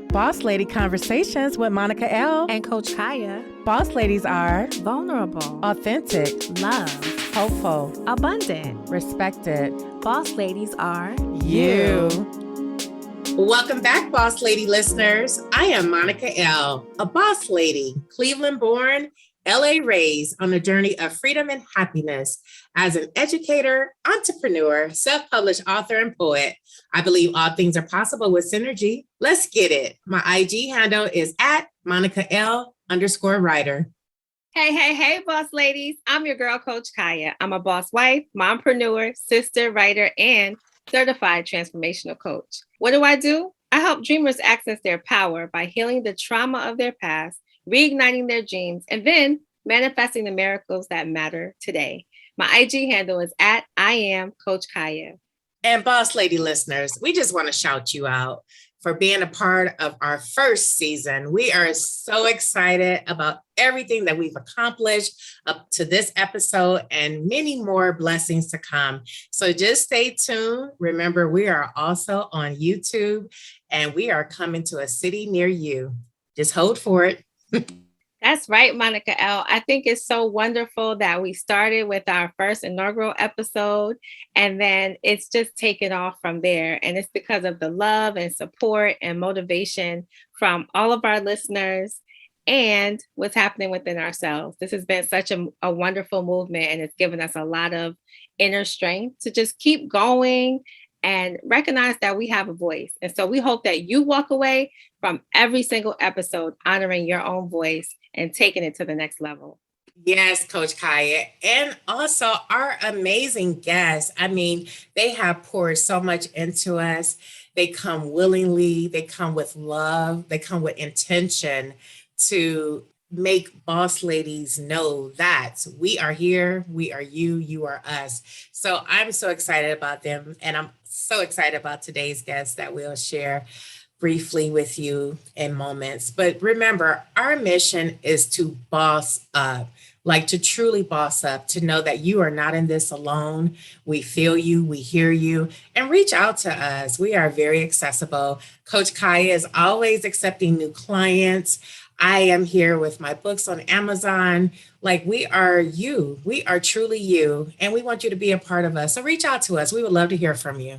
Boss Lady Conversations with Monica L. and Coach Khaya. Boss ladies are Vulnerable, authentic, love, hopeful, abundant. respected. Boss ladies are You. Welcome back, Boss Lady listeners. I am Monica L., a boss lady, Cleveland born, LA raised on a journey of freedom and happiness. As an educator, entrepreneur, self-published author, and poet, I believe all things are possible with synergy. Let's get it. My IG handle is at Monica L_writer. Hey, boss ladies. I'm your girl, Coach Khaya. I'm a boss wife, mompreneur, sister, writer, and certified transformational coach. What do? I help dreamers access their power by healing the trauma of their past, reigniting their dreams, and then manifesting the miracles that matter today. My IG handle is at I am Coach Khaya. And Boss Lady listeners, we just want to shout you out for being a part of our first season. We are so excited about everything that we've accomplished up to this episode and many more blessings to come. So just stay tuned. Remember, we are also on YouTube and we are coming to a city near you. Just hold for it. That's right, Monica L. I think it's so wonderful that we started with our first inaugural episode and then it's just taken off from there. And it's because of the love and support and motivation from all of our listeners and what's happening within ourselves. This has been such a wonderful movement and it's given us a lot of inner strength to just keep going and recognize that we have a voice. And so we hope that you walk away from every single episode honoring your own voice and taking it to the next level. Yes, Coach Khaya. And also our amazing guests. I mean, they have poured so much into us. They come willingly. They come with love. They come with intention to make boss ladies know that we are here, we are you, you are us. So I'm so excited about them. And I'm so excited about today's guests that we'll share briefly with you in moments. But remember, our mission is to boss up, like to truly boss up, to know that you are not in this alone. We feel you, we hear you, and reach out to us. We are very accessible. Coach Khaya is always accepting new clients. I am here with my books on Amazon. Like we are you, we are truly you, and we want you to be a part of us. So reach out to us. We would love to hear from you.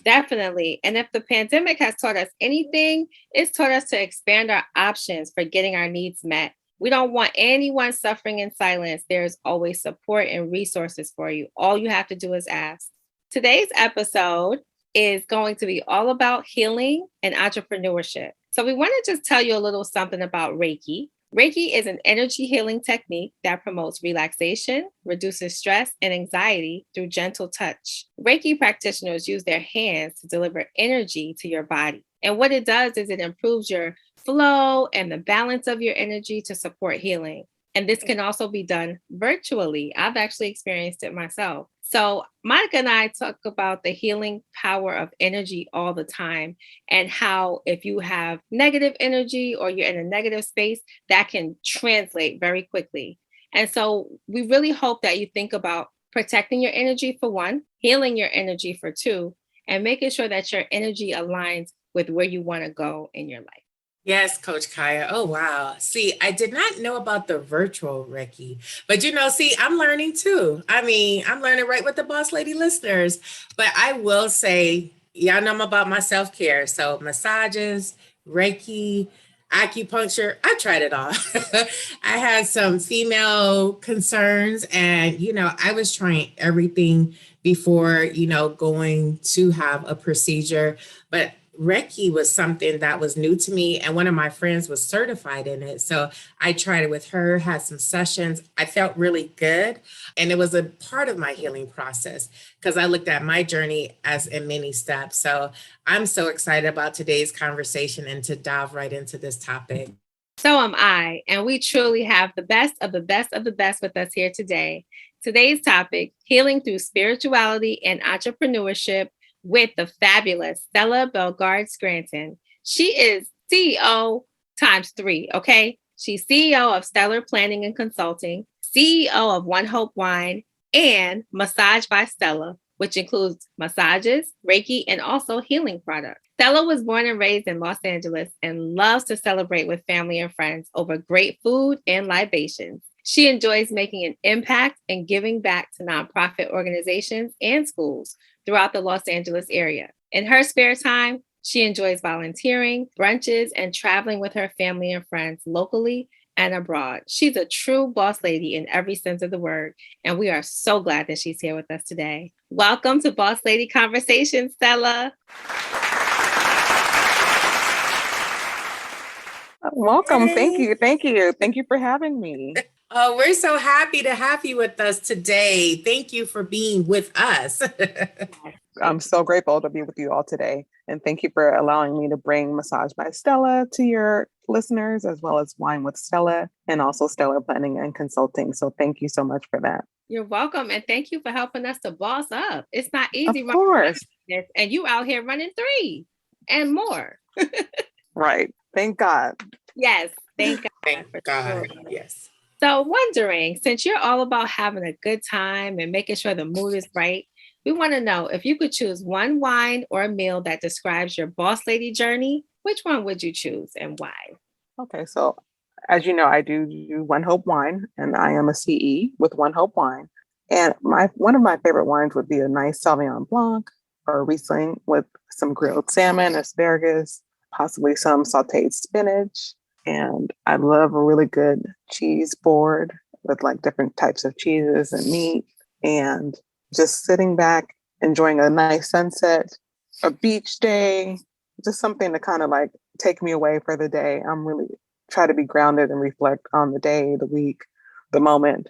Definitely. And if the pandemic has taught us anything, it's taught us to expand our options for getting our needs met. We don't want anyone suffering in silence. There's always support and resources for you. All you have to do is ask. Today's episode is going to be all about healing and entrepreneurship. So we want to just tell you a little something about Reiki. Reiki is an energy healing technique that promotes relaxation, reduces stress and anxiety through gentle touch. Reiki practitioners use their hands to deliver energy to your body. And what it does is it improves your flow and the balance of your energy to support healing. And this can also be done virtually. I've actually experienced it myself. So Monica and I talk about the healing power of energy all the time and how if you have negative energy or you're in a negative space, that can translate very quickly. And so we really hope that you think about protecting your energy for one, healing your energy for two, and making sure that your energy aligns with where you want to go in your life. Yes, Coach Khaya. Oh, wow. See, I did not know about the virtual Reiki, but see, I'm learning too. I mean, I'm learning right with the Boss Lady listeners, but I will say, y'all know about my self-care. So massages, Reiki, acupuncture, I tried it all. I had some female concerns and, I was trying everything before, going to have a procedure, but Reiki was something that was new to me, and one of my friends was certified in it. So I tried it with her, had some sessions. I felt really good. And it was a part of my healing process because I looked at my journey as in many steps. So I'm so excited about today's conversation and to dive right into this topic. So am I. And we truly have the best of the best of the best with us here today. Today's topic, healing through spirituality and entrepreneurship, with the fabulous Stella Belgarde Scranton. She is CEO times 3, okay? She's CEO of Stellar Planning and Consulting, CEO of One Hope Wine, and Massage by Stella, which includes massages, Reiki, and also healing products. Stella was born and raised in Los Angeles and loves to celebrate with family and friends over great food and libations. She enjoys making an impact and giving back to nonprofit organizations and schools throughout the Los Angeles area. In her spare time, she enjoys volunteering, brunches, and traveling with her family and friends locally and abroad. She's a true boss lady in every sense of the word, and we are so glad that she's here with us today. Welcome to Boss Lady Conversations, Stella. Welcome. Thank Yay. you. Thank you. Thank you for having me. Oh, we're so happy to have you with us today. Thank you for being with us. I'm so grateful to be with you all today. And thank you for allowing me to bring Massage by Stella to your listeners, as well as Wine with Stella and also Stellar Planning and Consulting. So thank you so much for that. You're welcome. And thank you for helping us to boss up. It's not easy. Of course. This, and you out here running 3 and more. Right. Thank God. Yes. Thank God. Thank God. Sure. Yes. So wondering, since you're all about having a good time and making sure the mood is right, we want to know if you could choose one wine or a meal that describes your boss lady journey, which one would you choose and why? Okay. So as you know, I do One Hope Wine, and I am a CE with One Hope Wine. And one of my favorite wines would be a nice Sauvignon Blanc or a Riesling with some grilled salmon, asparagus, possibly some sauteed spinach. And I love a really good cheese board with like different types of cheeses and meat, and just sitting back, enjoying a nice sunset, a beach day, just something to kind of like take me away for the day. I'm really try to be grounded and reflect on the day, the week, the moment,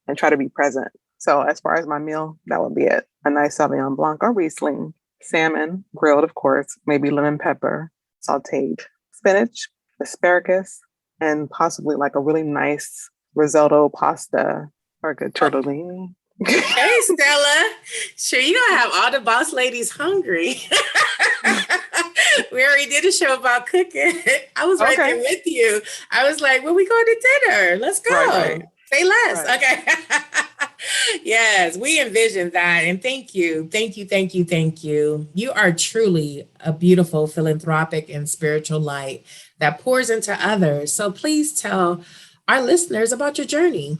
and try to be present. So as far as my meal, that would be it. A nice Sauvignon Blanc or Riesling, salmon, grilled, of course, maybe lemon pepper, sauteed spinach, asparagus, and possibly like a really nice risotto pasta or a good tortellini. Hey, Stella. Sure, you don't have all the boss ladies hungry. We already did a show about cooking. I was right there with you. I was like, well, we going to dinner. Let's go. Right. Say less. Right. Okay. Yes, we envisioned that. And thank you. Thank you. Thank you. Thank you. You are truly a beautiful philanthropic and spiritual light that pours into others. So please tell our listeners about your journey.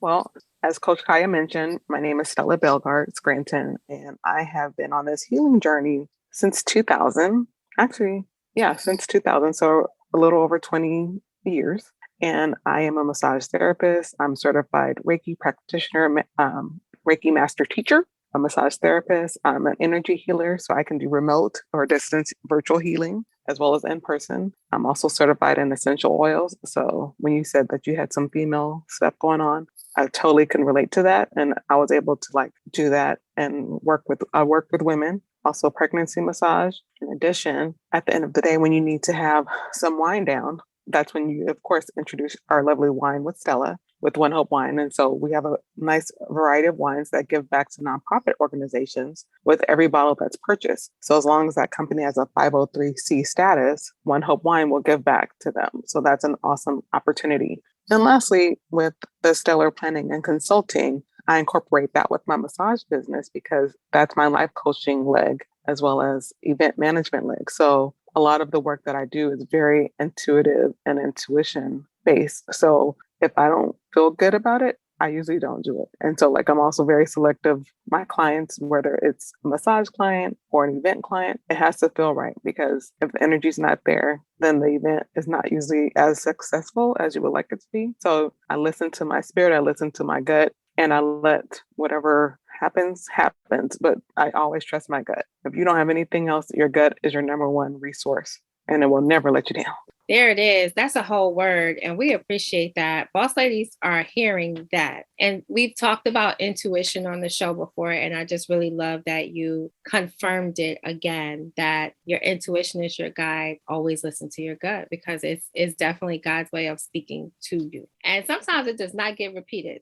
Well, as Coach Khaya mentioned, my name is Stella Belgarde Scranton, and I have been on this healing journey since 2000. Actually, yeah, since 2000. So a little over 20 years. And I am a massage therapist. I'm certified Reiki practitioner, Reiki master teacher, a massage therapist. I'm an energy healer, so I can do remote or distance virtual healing as well as in person. I'm also certified in essential oils. So when you said that you had some female stuff going on, I totally can relate to that. And I was able to like do that and work with women, also pregnancy massage. In addition, at the end of the day, when you need to have some wind down, that's when you, of course, introduce our lovely Wine with Stella with One Hope Wine. And so we have a nice variety of wines that give back to nonprofit organizations with every bottle that's purchased. So as long as that company has a 503c status, One Hope Wine will give back to them. So that's an awesome opportunity. And lastly, with the Stellar Planning and Consulting, I incorporate that with my massage business because that's my life coaching leg as well as event management leg. So a lot of the work that I do is very intuitive and intuition based. So if I don't feel good about it, I usually don't do it. And so like I'm also very selective. My clients, whether it's a massage client or an event client, it has to feel right, because if the energy's not there, then the event is not usually as successful as you would like it to be. So I listen to my spirit, I listen to my gut, and I let whatever happens, but I always trust my gut. If you don't have anything else, your gut is your number one resource and it will never let you down. There it is. That's a whole word. And we appreciate that. Boss ladies are hearing that. And we've talked about intuition on the show before. And I just really love that you confirmed it again, that your intuition is your guide. Always listen to your gut, because it's definitely God's way of speaking to you. And sometimes it does not get repeated.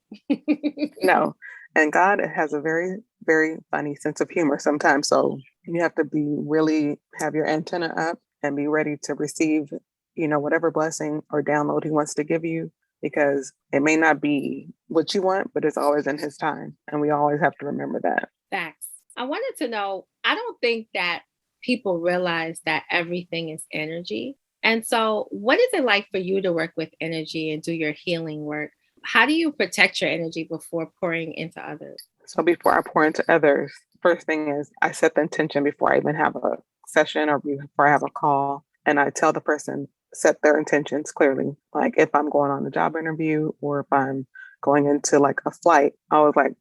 No. And God has a very, very funny sense of humor sometimes. So you have to have your antenna up and be ready to receive, whatever blessing or download he wants to give you, because it may not be what you want, but it's always in his time. And we always have to remember that. Facts. I wanted to know, I don't think that people realize that everything is energy. And so, what is it like for you to work with energy and do your healing work? How do you protect your energy before pouring into others? So before I pour into others, first thing is I set the intention before I even have a session or before I have a call. And I tell the person, set their intentions clearly. Like if I'm going on a job interview or if I'm going into like a flight, I was like,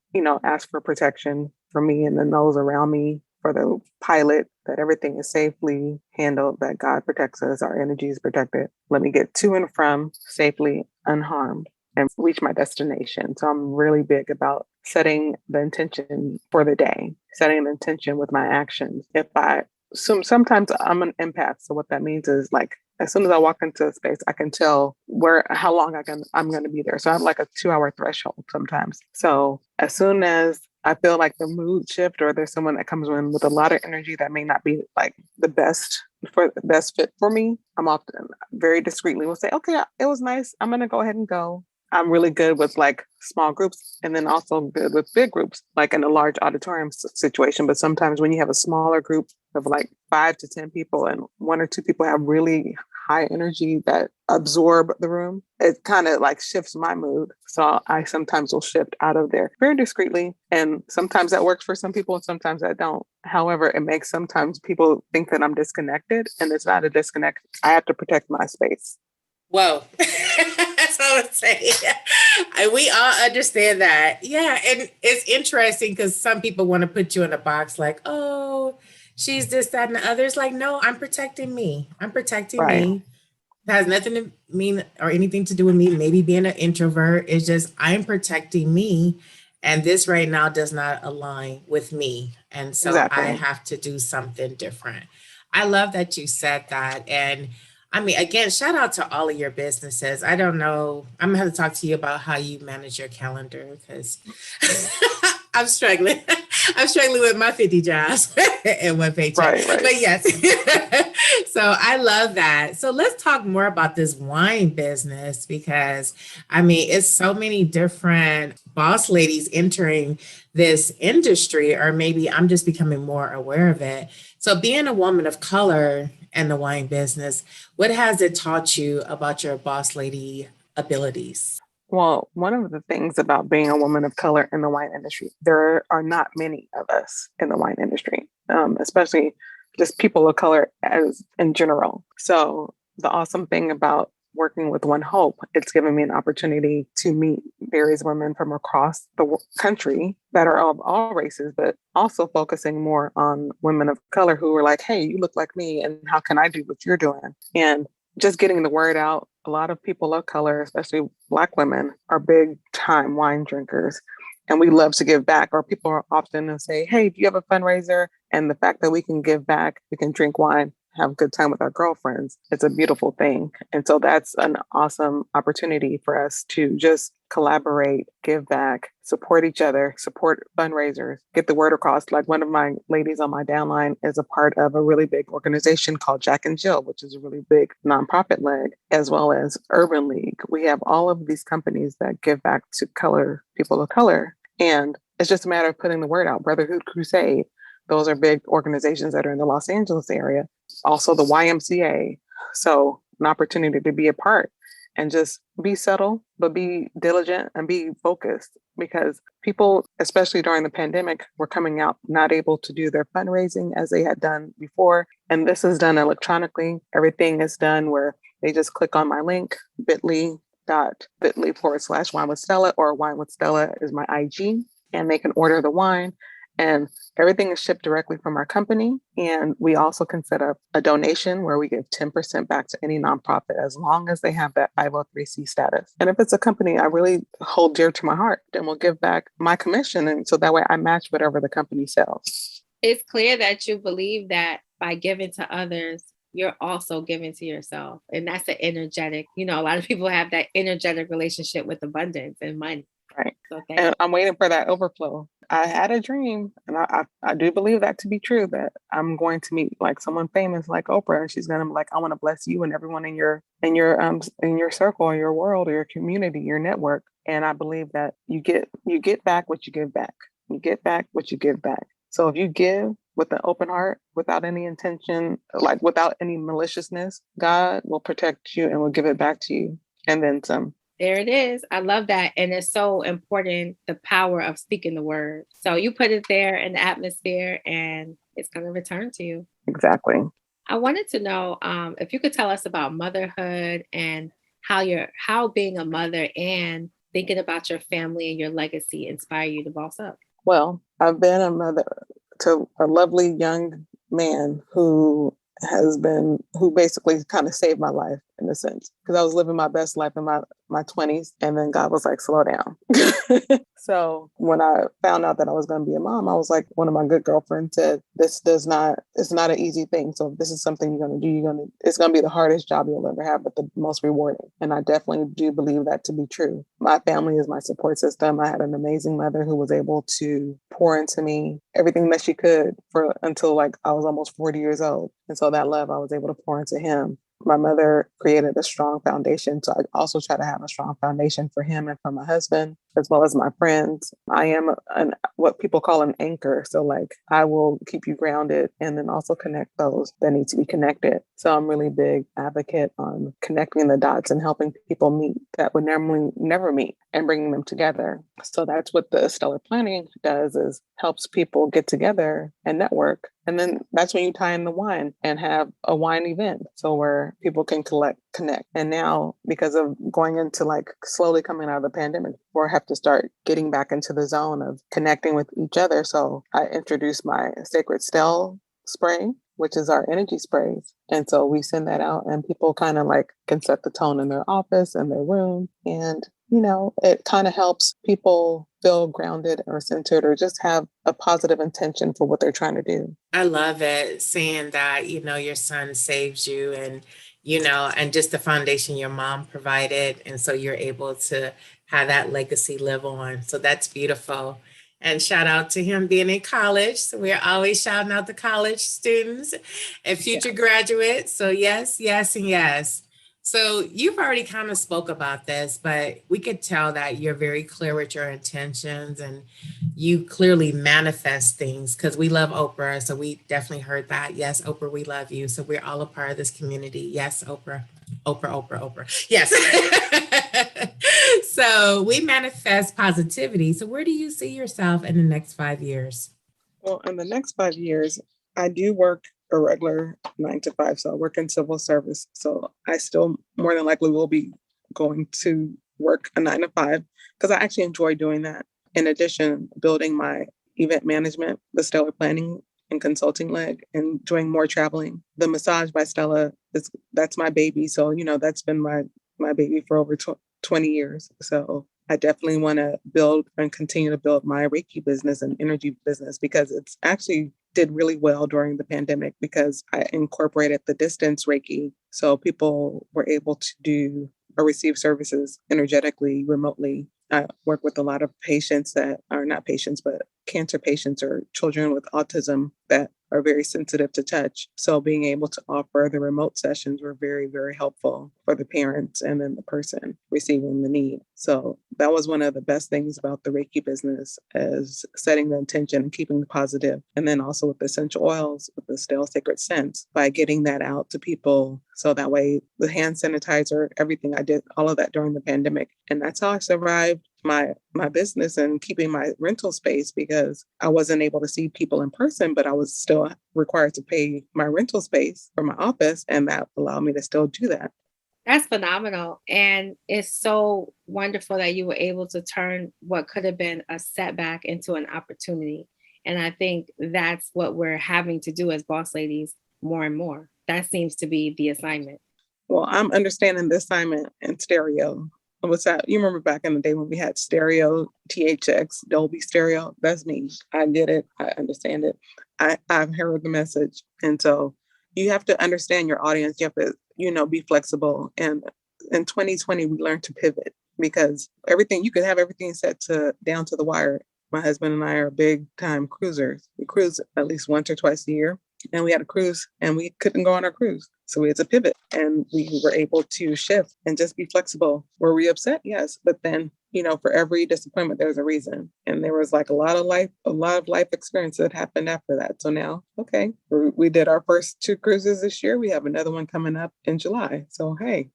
ask for protection for me and then those around me, for the pilot, that everything is safely handled, that God protects us, our energy is protected. Let me get to and from safely, unharmed, and reach my destination. So I'm really big about setting the intention for the day, setting the intention with my actions. Sometimes I'm an empath. So what that means is like, as soon as I walk into a space, I can tell how long I'm going to be there. So I have like a 2-hour threshold sometimes. So as soon as I feel like the mood shift or there's someone that comes in with a lot of energy that may not be like the best fit for me, I'm often very discreetly will say, okay, it was nice. I'm going to go ahead and go. I'm really good with like small groups and then also good with big groups, like in a large auditorium situation. But sometimes when you have a smaller group of like 5 to 10 people and 1 or 2 people have really high energy that absorb the room, it kind of like shifts my mood. So I sometimes will shift out of there very discreetly. And sometimes that works for some people and sometimes that don't. However, it makes sometimes people think that I'm disconnected, and it's not a disconnect. I have to protect my space. Whoa. That's all I'm saying. We all understand that. Yeah. And it's interesting because some people want to put you in a box like, oh, she's this, that, and the others. Like, no, I'm protecting me. I'm protecting Right. me. It has nothing to mean or anything to do with me maybe being an introvert. It's just I'm protecting me. And this right now does not align with me. And so I Exactly. have to do something different. I love that you said that. And I mean, again, shout out to all of your businesses. I don't know. I'm going to have to talk to you about how you manage your calendar because I'm struggling. I'm struggling with my 50 jobs and one paycheck. Right. But yes. So I love that. So let's talk more about this wine business because I mean, it's so many different boss ladies entering this industry, or maybe I'm just becoming more aware of it. So being a woman of color in the wine business, what has it taught you about your boss lady abilities? Well, one of the things about being a woman of color in the wine industry, there are not many of us in the wine industry, especially just people of color as in general. So the awesome thing about working with One Hope, it's given me an opportunity to meet various women from across the country that are of all races, but also focusing more on women of color who are like, hey, you look like me, and how can I do what you're doing? And just getting the word out. A lot of people of color, especially Black women, are big time wine drinkers. And we love to give back. Or people are often say, hey, do you have a fundraiser? And the fact that we can give back, we can drink wine, have a good time with our girlfriends, it's a beautiful thing. And so that's an awesome opportunity for us to just collaborate, give back, support each other, support fundraisers, get the word across. Like one of my ladies on my downline is a part of a really big organization called Jack and Jill, which is a really big nonprofit leg, as well as Urban League. We have all of these companies that give back to people of color. And it's just a matter of putting the word out. Brotherhood Crusade, those are big organizations that are in the Los Angeles area. Also the YMCA. So an opportunity to be a part and just be subtle, but be diligent and be focused, because people, especially during the pandemic, were coming out not able to do their fundraising as they had done before. And this is done electronically. Everything is done where they just click on my link, bit.ly/wine with Stella, or wine with Stella is my IG, and they can order the wine. And everything is shipped directly from our company. And we also can set up a donation where we give 10% back to any nonprofit as long as they have that 503c status. And if it's a company I really hold dear to my heart, then we'll give back my commission. And so that way I match whatever the company sells. It's clear that you believe that by giving to others, you're also giving to yourself. And that's an energetic, a lot of people have that energetic relationship with abundance and money. Right. So and I'm waiting for that overflow. I had a dream, and I do believe that to be true, that I'm going to meet like someone famous like Oprah, and she's going to be like, I want to bless you and everyone in your circle, or your world, or your community, your network. And I believe that you get back what you give back. You get back what you give back. So if you give, with an open heart, without any intention, like without any maliciousness, God will protect you and will give it back to you. And then some. There it is. I love that. And it's so important, the power of speaking the word. So you put it there in the atmosphere and it's going to return to you. Exactly. I wanted to know if you could tell us about motherhood and how being a mother and thinking about your family and your legacy inspire you to boss up. Well, I've been a mother to a lovely young man who basically kind of saved my life in a sense, because I was living my best life in my 20s, and then God was like, slow down. So when I found out that I was going to be a mom, I was like, one of my good girlfriends said, it's not an easy thing. So if this is something you're going to do, it's going to be the hardest job you'll ever have, but the most rewarding. And I definitely do believe that to be true. My family is my support system. I had an amazing mother who was able to pour into me everything that she could until like I was almost 40 years old. And so that love I was able to pour into him. My mother created a strong foundation. So I also try to have a strong foundation for him and for my husband, as well as my friends. I am what people call an anchor. So like I will keep you grounded and then also connect those that need to be connected. So I'm really big advocate on connecting the dots and helping people meet that would normally never meet and bringing them together. So that's what the Stellar Planning does, is helps people get together and network. And then that's when you tie in the wine and have a wine event. So where people can connect. And now, because of going into like slowly coming out of the pandemic, we have to start getting back into the zone of connecting with each other. So I introduced my Sacred Stell spray, which is our energy sprays. And so we send that out and people kind of like can set the tone in their office and their room. And, it kind of helps people feel grounded or centered or just have a positive intention for what they're trying to do. I love it, saying that, your son saves you and, and just the foundation your mom provided. And so you're able to have that legacy live on. So that's beautiful. And shout out to him being in college. So we're always shouting out the college students and future graduates. So yes, yes, and yes. So you've already kind of spoke about this, but we could tell that you're very clear with your intentions and you clearly manifest things, because we love Oprah. So we definitely heard that. Yes, Oprah, we love you. So we're all a part of this community. Yes, Oprah, Oprah, Oprah, Oprah. Yes. So we manifest positivity. So where do you see yourself in the next 5 years? Well, in the next 5 years, I do work a regular 9 to 5. So I work in civil service. So I still more than likely will be going to work a 9 to 5 because I actually enjoy doing that. In addition, building my event management, the Stellar Planning and consulting leg, and doing more traveling. The Massage by Stella, that's my baby. So, that's been my baby for over 20 years. So I definitely want to build and continue to build my Reiki business and energy business, because it's actually did really well during the pandemic because I incorporated the distance Reiki. So people were able to do or receive services energetically, remotely. I work with a lot of patients that are not patients, but cancer patients or children with autism that are very sensitive to touch. So being able to offer the remote sessions were very, very helpful for the parents and then the person receiving the need. So that was one of the best things about the Reiki business, is setting the intention and keeping the positive. And then also with the essential oils, with the Stella Sacred Scents, by getting that out to people. So that way the hand sanitizer, everything, I did all of that during the pandemic. And that's how I survived my business and keeping my rental space, because I wasn't able to see people in person, but I was still required to pay my rental space for my office. And that allowed me to still do that. That's phenomenal. And it's so wonderful that you were able to turn what could have been a setback into an opportunity. And I think that's what we're having to do as boss ladies more and more. That seems to be the assignment. Well, I'm understanding the assignment in stereo. What's that? You remember back in the day when we had stereo, THX, Dolby stereo? That's me. I get it. I understand it. I've heard the message. And so you have to understand your audience. You have to, be flexible. And in 2020, we learned to pivot, because you could have everything set to down to the wire. My husband and I are big time cruisers. We cruise at least once or twice a year. And we had a cruise and we couldn't go on our cruise. So we had to pivot, and we were able to shift and just be flexible. Were we upset? Yes. But then for every disappointment, there's a reason. And there was like a lot of life experience that happened after that. So now, okay, we did our first 2 cruises this year. We have another one coming up in July. So, hey,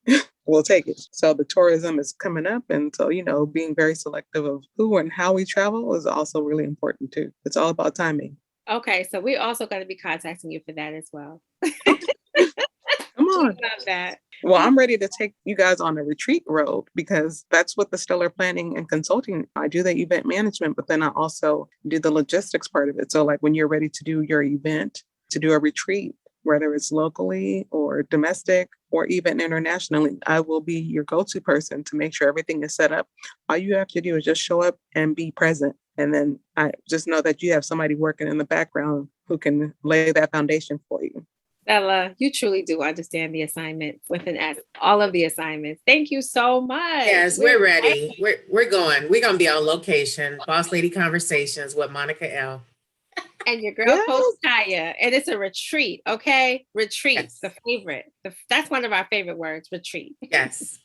we'll take it. So the tourism is coming up. And so, being very selective of who and how we travel is also really important too. It's all about timing. Okay, so we're also going to be contacting you for that as well. Come on. Love that. Well, I'm ready to take you guys on a retreat road because that's what the Stellar Planning and Consulting, I do the event management, but then I also do the logistics part of it. So like when you're ready to do your event, to do a retreat, whether it's locally or domestic or even internationally, I will be your go-to person to make sure everything is set up. All you have to do is just show up and be present. And then I just know that you have somebody working in the background who can lay that foundation for you. Stella, you truly do understand the assignment with an S, all of the assignments. Thank you so much. Yes, we're ready. We're going. We're going to be on location, Boss Lady Conversations with Monica L. And your girl, Coach Khaya. And it's a retreat, okay? Retreat, yes. The favorite. That's one of our favorite words, retreat. Yes.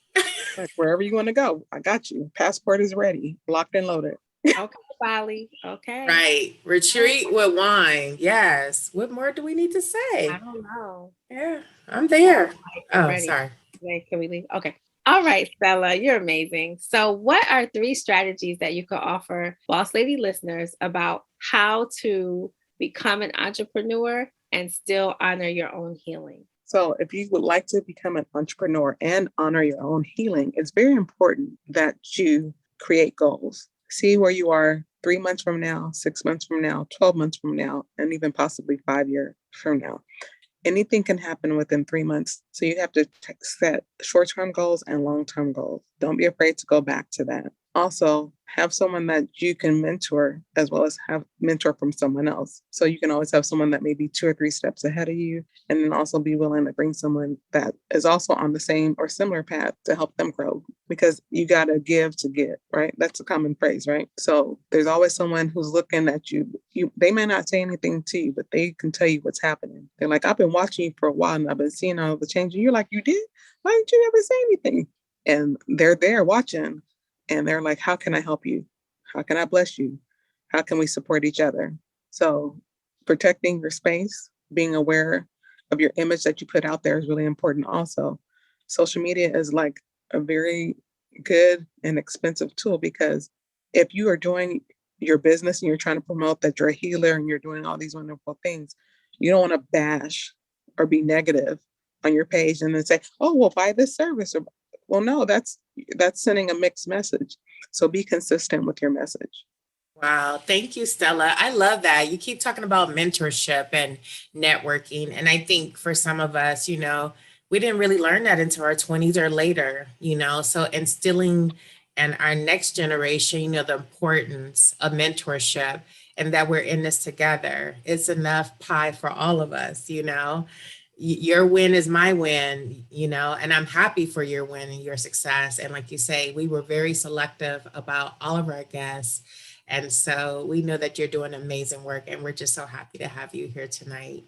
Like wherever you want to go, I got you. Passport is ready, locked and loaded. Okay, Bali. Okay. Right. Retreat with wine. Yes. What more do we need to say? I don't know. Yeah, I'm there. Ready. Sorry. Wait, can we leave? Okay. All right, Stella, you're amazing. So what are 3 strategies that you could offer Boss Lady listeners about how to become an entrepreneur and still honor your own healing? So if you would like to become an entrepreneur and honor your own healing, it's very important that you create goals. See where you are 3 months from now, 6 months from now, 12 months from now, and even possibly 5 years from now. Anything can happen within 3 months. So you have to set short-term goals and long-term goals. Don't be afraid to go back to that. Also, have someone that you can mentor as well as have mentor from someone else. So you can always have someone that may be 2 or 3 steps ahead of you, and then also be willing to bring someone that is also on the same or similar path to help them grow, because you got to give to get, right? That's a common phrase, right? So there's always someone who's looking at you. They may not say anything to you, but they can tell you what's happening. They're like, I've been watching you for a while and I've been seeing all the changes. You're like, you did? Why didn't you ever say anything? And they're there watching. And they're like, how can I help you? How can I bless you? How can we support each other? So protecting your space, being aware of your image that you put out there is really important also. Social media is like a very good and expensive tool, because if you are doing your business and you're trying to promote that you're a healer and you're doing all these wonderful things, you don't want to bash or be negative on your page and then say, oh, well, buy this service. Or, well, no, that's sending a mixed message. So be consistent with your message. Wow. Thank you, Stella. I love that. You keep talking about mentorship and networking. And I think for some of us, we didn't really learn that until our 20s or later, so instilling in our next generation, the importance of mentorship and that we're in this together. It's enough pie for all of us, Your win is my win, and I'm happy for your win and your success. And like you say, we were very selective about all of our guests. And so we know that you're doing amazing work, and we're just so happy to have you here tonight.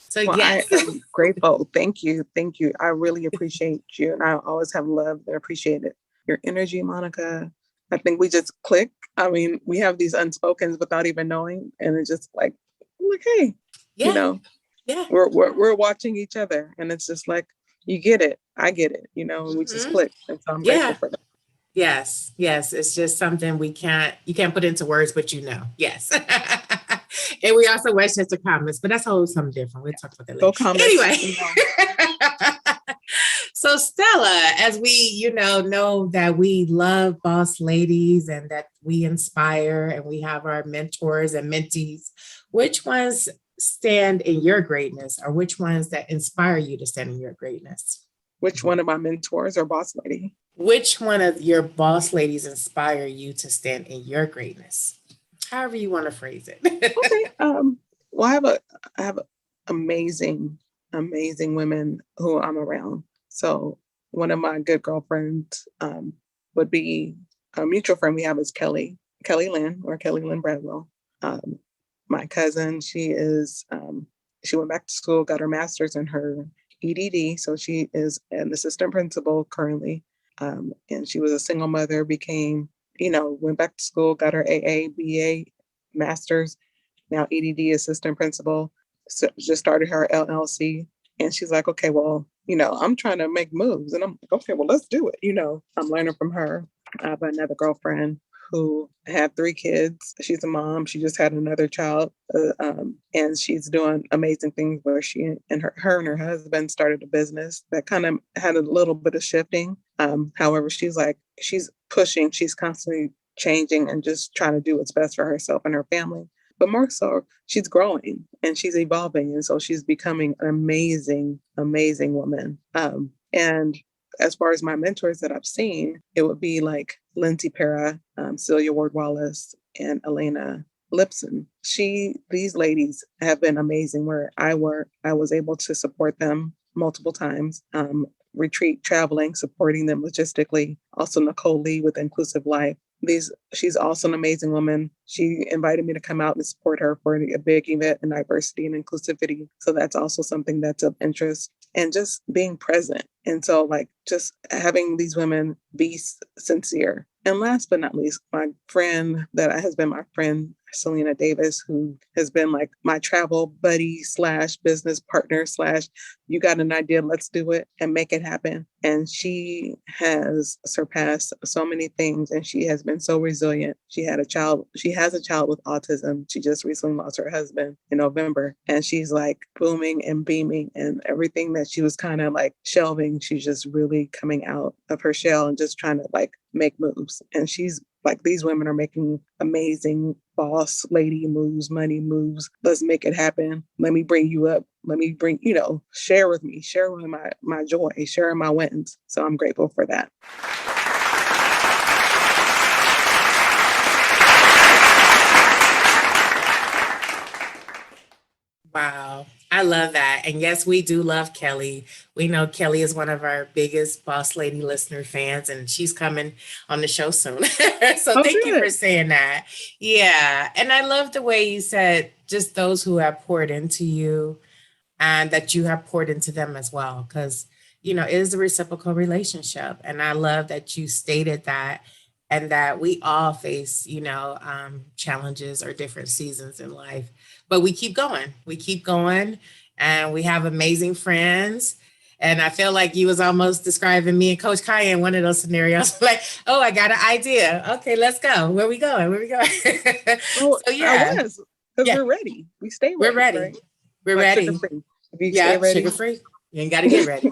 So yes. I am grateful. Thank you. Thank you. I really appreciate you. And I always have loved and appreciated your energy, Monica. I think we just click. I mean, we have these unspokens without even knowing. And it's just like, hey, Yeah. we're watching each other, and it's just like, you get it, I get it, and we just click. And so I'm grateful for that. Yes. It's just something you can't put into words, but yes. And we also wish us the comments, but that's always something different. We'll talk about that later. Anyway. So Stella, as we, know that we love boss ladies and that we inspire and we have our mentors and mentees, which ones stand in your greatness, or which ones that inspire you to stand in your greatness? Which one of my mentors or boss lady? Which one of your boss ladies inspire you to stand in your greatness? However you want to phrase it. Okay. Well, I have amazing women who I'm around. So one of my good girlfriends would be a mutual friend we have is Kelly Lynn Bradwell. My cousin, she went back to school, got her master's in her EDD. So she is an assistant principal currently. And she was a single mother, became went back to school, got her AA, BA, master's, now EDD assistant principal, so just started her LLC. And she's like, okay, well, I'm trying to make moves. And I'm like, okay, well, let's do it. I'm learning from her. I have another girlfriend who had 3 kids. She's a mom. She just had another child. And she's doing amazing things where she and her husband started a business that kind of had a little bit of shifting. However, she's pushing, she's constantly changing and just trying to do what's best for herself and her family. But more so, she's growing and she's evolving. And so she's becoming an amazing, amazing woman. And as far as my mentors that I've seen, it would be like Lindsay Para, Celia Ward Wallace, and Elena Lipson. These ladies have been amazing where I was able to support them multiple times, retreat, traveling, supporting them logistically. Also Nicole Lee with Inclusive Life. She's also an amazing woman. She invited me to come out and support her for a big event in diversity and inclusivity. So that's also something that's of interest, and just being present. And so just having these women be sincere. And last but not least, my friend that has been my friend, Selena Davis, who has been like my travel buddy / business partner / you got an idea, let's do it and make it happen. And she has surpassed so many things, and she has been so resilient. She has a child with autism. She just recently lost her husband in November, and she's like booming and beaming, and everything that she was kind of like shelving, she's just really coming out of her shell and just trying to make moves. And she's like, these women are making amazing boss lady moves, money moves. Let's make it happen. Let me bring you up. Let me share with my joy, share my wins. So I'm grateful for that. Wow. I love that. And yes, we do love Kelly. We know Kelly is one of our biggest Boss Lady listener fans, and she's coming on the show soon. So thank you for saying that. Yeah. And I love the way you said just those who have poured into you and that you have poured into them as well. Because, it is a reciprocal relationship. And I love that you stated that, and that we all face, challenges or different seasons in life. But we keep going, and we have amazing friends. And I feel like you was almost describing me and Coach Khaya in one of those scenarios. Like, oh, I got an idea. Okay, let's go. Where we going? Well, so yeah, I was, because we're ready. We stay ready. We're ready. Right? We're ready. Sugar-free. If you stay ready, sugar-free. You ain't got to get ready.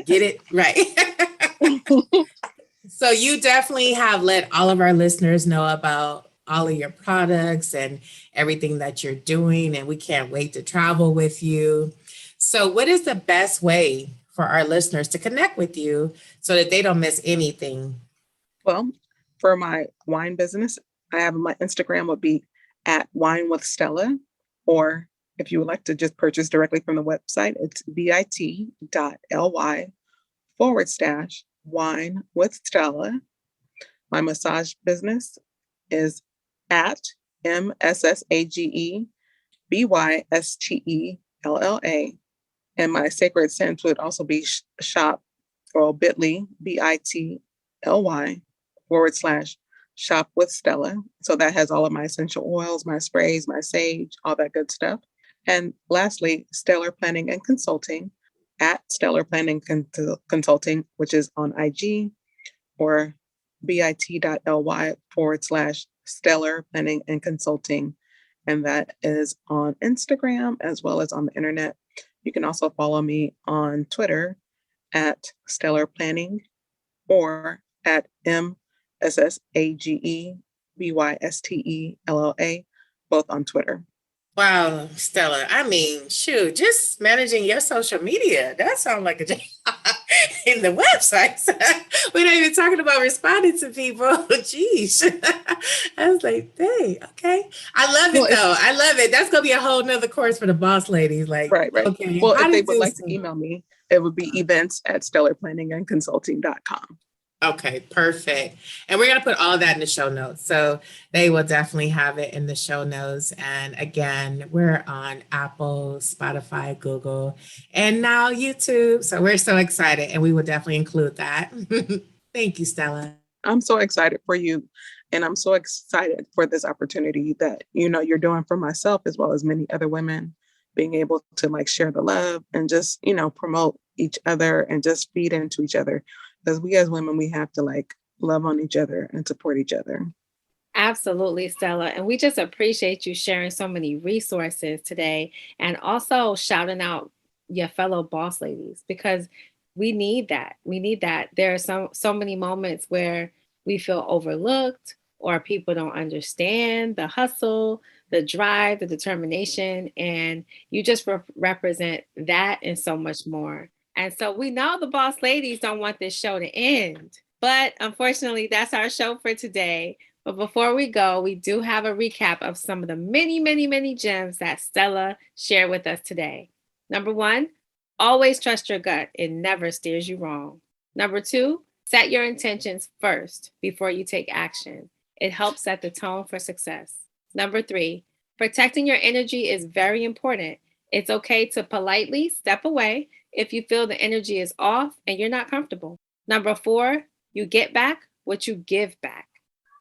Get it right. So you definitely have let all of our listeners know about all of your products and everything that you're doing, and we can't wait to travel with you. So what is the best way for our listeners to connect with you so that they don't miss anything? Well, for my wine business, I have my Instagram would be at Wine with Stella, or if you would like to just purchase directly from the website, it's bit.ly/wine with Stella. My massage business is at MSSAGEBYSTELLA. And my sacred scents would also be shop, or bit.ly, bit.ly/shop with Stella. So that has all of my essential oils, my sprays, my sage, all that good stuff. And lastly, Stellar Planning and Consulting at Stellar Planning Consulting, which is on IG, or bit.ly/Stellar Planning and Consulting. And that is on Instagram as well as on the internet. You can also follow me on Twitter at Stellar Planning, or at MSSAGEBYSTELLA, both on Twitter. Wow, Stella. I mean, shoot, just managing your social media, that sounds like a job in the websites. We're not even talking about responding to people. Jeez. I was like, dang, okay. I love it though. I love it. That's going to be a whole nother course for the boss ladies. Like, right. Okay, well, if they would like to email me, it would be events@stellarplanningandconsulting.com. Okay, perfect. And we're going to put all of that in the show notes. So they will definitely have it in the show notes. And again, we're on Apple, Spotify, Google, and now YouTube. So we're so excited, and we will definitely include that. Thank you, Stella. I'm so excited for you. And I'm so excited for this opportunity that, you're doing for myself as well as many other women, being able to like share the love and just, promote each other and just feed into each other. Because we as women, we have to like love on each other and support each other. Absolutely, Stella. And we just appreciate you sharing so many resources today and also shouting out your fellow boss ladies because we need that. We need that. There are so many moments where we feel overlooked or people don't understand the hustle, the drive, the determination, and you just represent that and so much more. And so we know the boss ladies don't want this show to end, but unfortunately, that's our show for today. But before we go, we do have a recap of some of the many, many, many gems that Stella shared with us today. Number one, always trust your gut. It never steers you wrong. Number two, set your intentions first before you take action. It helps set the tone for success. Number three, protecting your energy is very important. It's okay to politely step away if you feel the energy is off and you're not comfortable. Number four, you get back what you give back.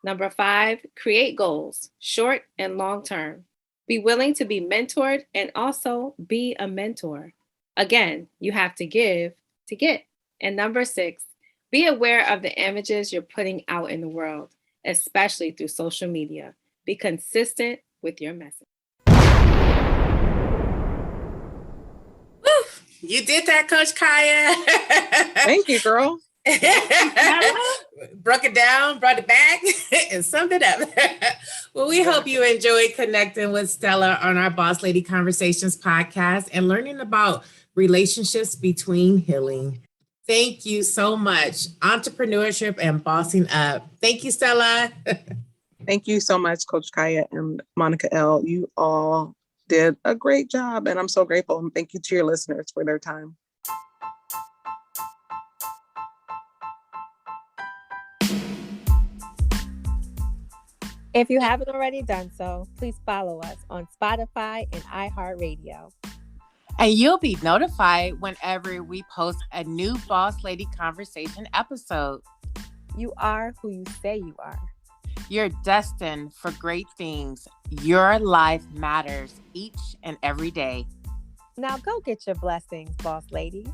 Number five, create goals, short and long term. Be willing to be mentored and also be a mentor. Again, you have to give to get. And number six, be aware of the images you're putting out in the world, especially through social media. Be consistent with your message. Woo! You did that, Coach Khaya. Thank you, girl. Broke it down, brought it back, and summed it up. Well, we hope you enjoyed connecting with Stella on our Boss Lady Conversations podcast and learning about relationships between healing. Thank you so much. Entrepreneurship and bossing up. Thank you, Stella. Thank you so much, Coach Khaya and Monica L. You all did a great job, and I'm so grateful. And thank you to your listeners for their time. If you haven't already done so, please follow us on Spotify and iHeartRadio. And you'll be notified whenever we post a new Boss Lady Conversation episode. You are who you say you are. You're destined for great things. Your life matters each and every day. Now go get your blessings, boss ladies.